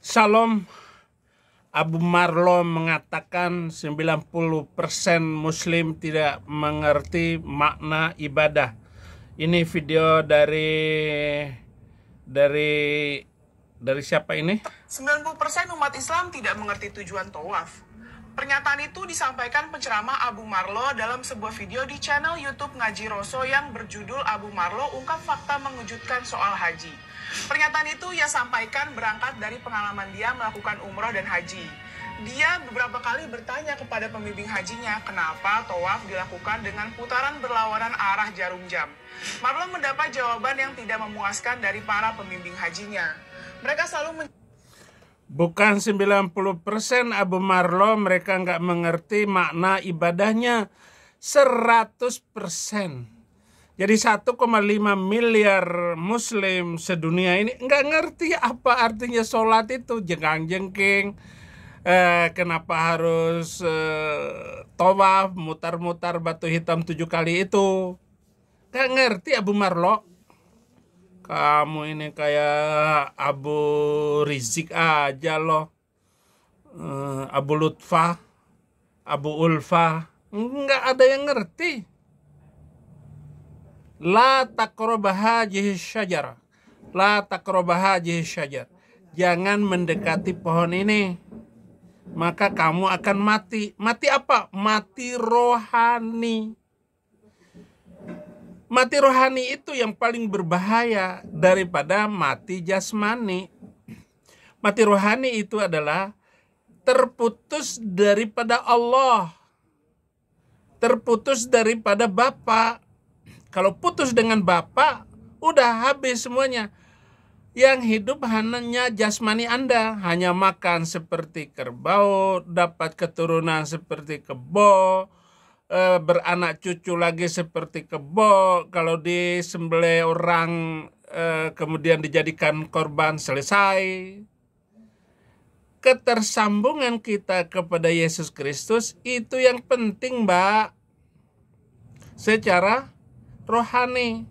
Shalom. Abu Marlo mengatakan 90% Muslim tidak mengerti makna ibadah. Ini video dari siapa ini? 90% umat Islam tidak mengerti tujuan tawaf. Pernyataan itu disampaikan penceramah Abu Marlo dalam sebuah video di channel YouTube Ngaji Roso yang berjudul Abu Marlo Ungkap Fakta Mengejutkan Soal Haji. Pernyataan itu ia sampaikan berangkat dari pengalaman dia melakukan umroh dan haji. Dia beberapa kali bertanya kepada pembimbing hajinya kenapa tawaf dilakukan dengan putaran berlawanan arah jarum jam. Marlo mendapat jawaban yang tidak memuaskan dari para pembimbing hajinya. Mereka selalu Bukan 90% Abu Marlo, mereka nggak mengerti makna ibadahnya 100%. Jadi 1,5 miliar Muslim sedunia ini nggak ngerti apa artinya sholat itu, jengkang-jengking. Kenapa harus tawaf, mutar-mutar batu hitam 7 kali itu. Nggak ngerti Abu Marlo. Kamu ini kayak Abu Rizik aja loh. Abu Lutfah, Abu Ulfa. Nggak ada yang ngerti. La taqrabah hadhihi syajar. La taqrabah hadhihi syajar. Jangan mendekati pohon ini. Maka kamu akan mati. Mati apa? Mati rohani. Mati rohani itu yang paling berbahaya daripada mati jasmani. Mati rohani itu adalah terputus daripada Allah. Terputus daripada Bapa. Kalau putus dengan Bapa, udah habis semuanya. Yang hidup hanya jasmani Anda. Hanya makan seperti kerbau, dapat keturunan seperti kebo, beranak cucu lagi seperti kebo. Kalau disembelih orang kemudian dijadikan korban, selesai. Ketersambungan kita kepada Yesus Kristus itu yang penting, Mbak, secara rohani.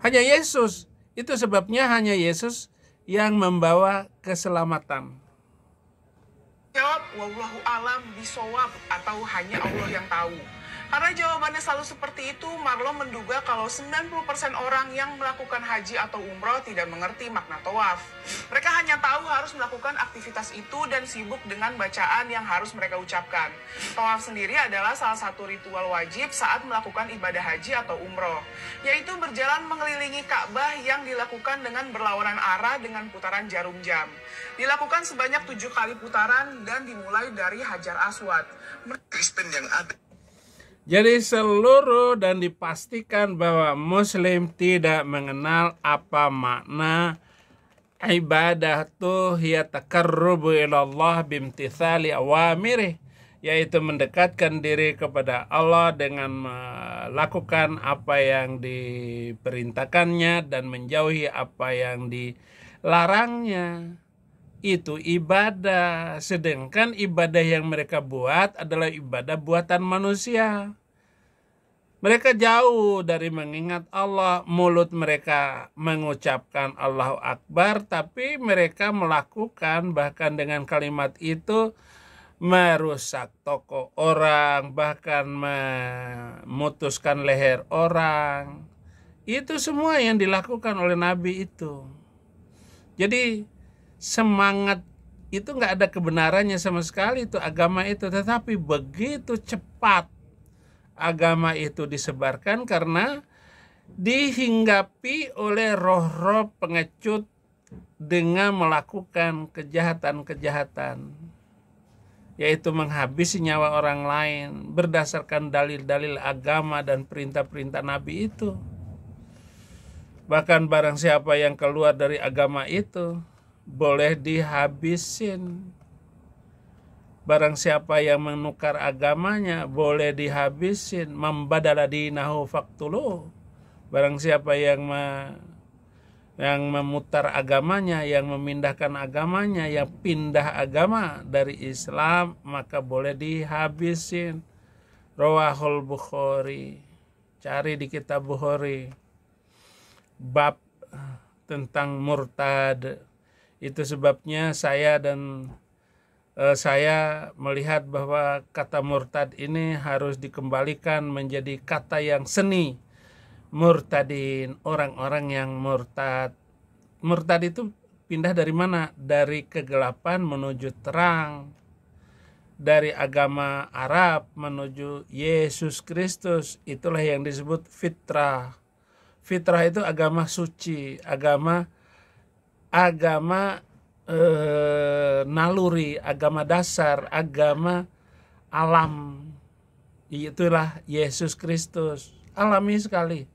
Hanya Yesus, itu sebabnya hanya Yesus yang membawa keselamatan. jawab wallahu alam bisawab atau hanya Allah yang tahu. Karena jawabannya selalu seperti itu, Marlo menduga kalau 90% orang yang melakukan haji atau umroh tidak mengerti makna tawaf. Mereka hanya tahu harus melakukan aktivitas itu dan sibuk dengan bacaan yang harus mereka ucapkan. Tawaf sendiri adalah salah satu ritual wajib saat melakukan ibadah haji atau umroh, yaitu berjalan mengelilingi Ka'bah yang dilakukan dengan berlawanan arah dengan putaran jarum jam. Dilakukan sebanyak 7 kali putaran dan dimulai dari Hajar Aswad. Kristen yang ada. Jadi seluruh dan dipastikan bahwa Muslim tidak mengenal apa makna ibadah tuh hiya taqarrubu ilallah bimtithali awamirih, yaitu mendekatkan diri kepada Allah dengan melakukan apa yang diperintahkannya dan menjauhi apa yang dilarangnya. Itu ibadah. Sedangkan ibadah yang mereka buat adalah ibadah buatan manusia. Mereka jauh dari mengingat Allah. Mulut mereka mengucapkan Allahu Akbar, tapi mereka melakukan bahkan dengan kalimat itu merusak toko orang, bahkan memutuskan leher orang. Itu semua yang dilakukan oleh Nabi itu. Jadi semangat itu nggak ada kebenarannya sama sekali itu agama itu, tetapi begitu cepat agama itu disebarkan karena dihinggapi oleh roh-roh pengecut dengan melakukan kejahatan-kejahatan, yaitu menghabisi nyawa orang lain berdasarkan dalil-dalil agama dan perintah-perintah Nabi itu. Bahkan barang siapa yang keluar dari agama itu boleh dihabisin. Barang siapa yang menukar agamanya boleh dihabisin. Membadala dinahu faqtuluh. Barang siapa yang memutar agamanya, yang memindahkan agamanya, yang pindah agama dari Islam, maka boleh dihabisin. Rawahul Bukhari. Cari di kitab Bukhari. Bab tentang murtad. Itu sebabnya saya melihat bahwa kata murtad ini harus dikembalikan menjadi kata yang seni. Murtadin, orang-orang yang murtad. Murtad itu pindah dari mana? Dari kegelapan menuju terang. Dari agama Arab menuju Yesus Kristus. Itulah yang disebut fitrah. Fitrah itu agama suci, agama naluri, agama dasar, agama alam. Itulah Yesus Kristus. Alami sekali.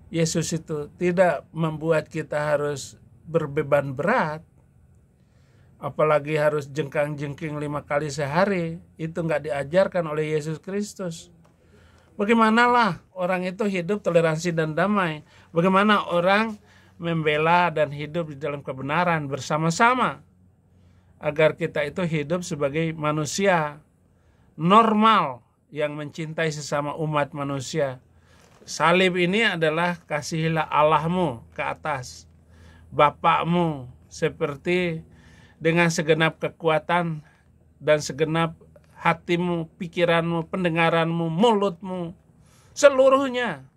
Yesus itu tidak membuat kita harus berbeban berat, apalagi harus jengkang-jengking 5 kali sehari. Itu nggak diajarkan oleh Yesus Kristus. Bagaimanalah orang itu hidup toleransi dan damai? Bagaimana orang membela dan hidup di dalam kebenaran bersama-sama, agar kita itu hidup sebagai manusia normal yang mencintai sesama umat manusia. Salib ini adalah kasihilah Allahmu ke atas, Bapakmu, seperti dengan segenap kekuatan dan segenap hatimu, pikiranmu, pendengaranmu, mulutmu, seluruhnya.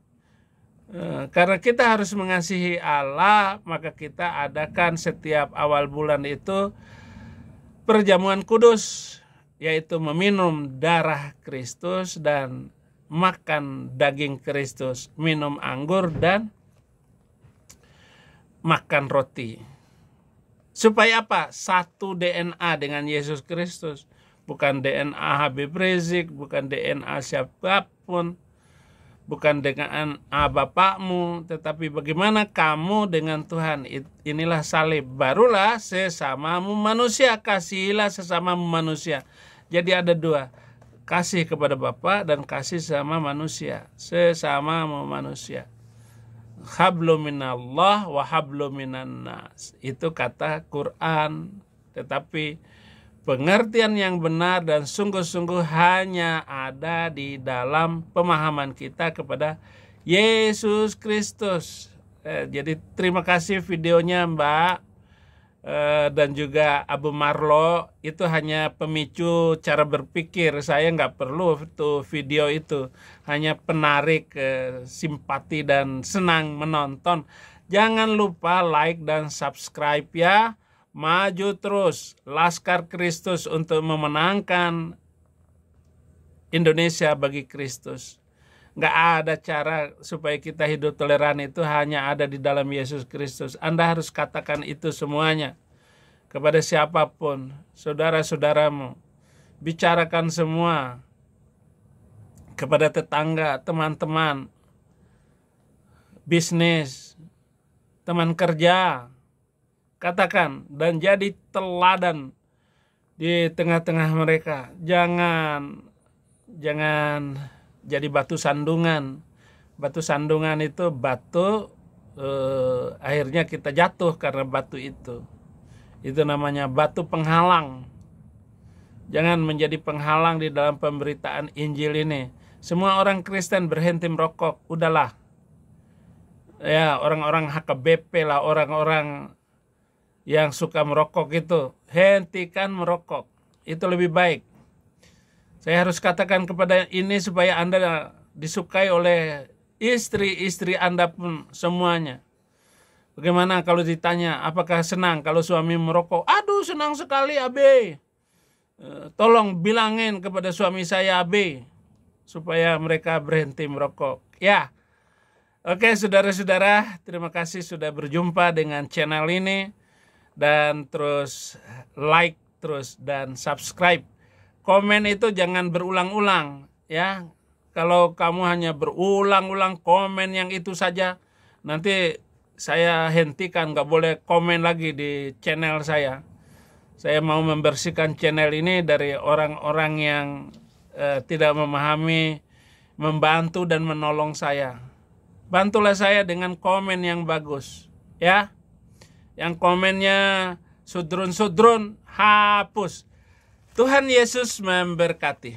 Karena kita harus mengasihi Allah, maka kita adakan setiap awal bulan itu perjamuan kudus, yaitu meminum darah Kristus dan makan daging Kristus, minum anggur dan makan roti. Supaya apa? Satu DNA dengan Yesus Kristus. Bukan DNA Habib Rizik, bukan DNA siapapun, bukan dengan bapakmu, tetapi bagaimana kamu dengan Tuhan. Inilah salib. Barulah sesamamu manusia, kasihilah sesamamu manusia. Jadi ada dua, kasih kepada Bapa dan kasih sama manusia, sesamamu manusia. Hablu minallah wa hablu minan nas. Itu kata Quran. Tetapi pengertian yang benar dan sungguh-sungguh hanya ada di dalam pemahaman kita kepada Yesus Kristus. Jadi terima kasih videonya Mbak dan juga Abu Marlo. Itu hanya pemicu cara berpikir. Saya nggak perlu tuh video itu. Hanya penarik simpati dan senang menonton. Jangan lupa like dan subscribe ya. Maju terus Laskar Kristus untuk memenangkan Indonesia bagi Kristus. Nggak ada cara supaya kita hidup toleran, itu hanya ada di dalam Yesus Kristus. Anda harus katakan itu semuanya kepada siapapun, saudara-saudaramu. Bicarakan semua kepada tetangga, teman-teman, bisnis, teman kerja. Katakan dan jadi teladan di tengah-tengah mereka. Jangan jadi batu sandungan. Batu sandungan itu batu, akhirnya kita jatuh karena batu itu. Itu namanya batu penghalang. Jangan menjadi penghalang di dalam pemberitaan Injil ini. Semua orang Kristen berhenti merokok, udahlah. Ya, orang-orang HKBP lah, orang-orang yang suka merokok itu, hentikan merokok. Itu lebih baik. Saya harus katakan kepada ini supaya Anda disukai oleh istri-istri Anda pun semuanya. Bagaimana kalau ditanya, apakah senang kalau suami merokok? Aduh, senang sekali Abe. Tolong bilangin kepada suami saya Abe, supaya mereka berhenti merokok. Ya, oke saudara-saudara, terima kasih sudah berjumpa dengan channel ini. Dan terus like terus dan subscribe. Komen itu jangan berulang-ulang ya. Kalau kamu hanya berulang-ulang komen yang itu saja, nanti saya hentikan, nggak boleh komen lagi di channel saya. Saya mau membersihkan channel ini dari orang-orang yang tidak memahami, membantu dan menolong saya. Bantulah saya dengan komen yang bagus ya. Yang komennya sudrun-sudrun, hapus. Tuhan Yesus memberkati.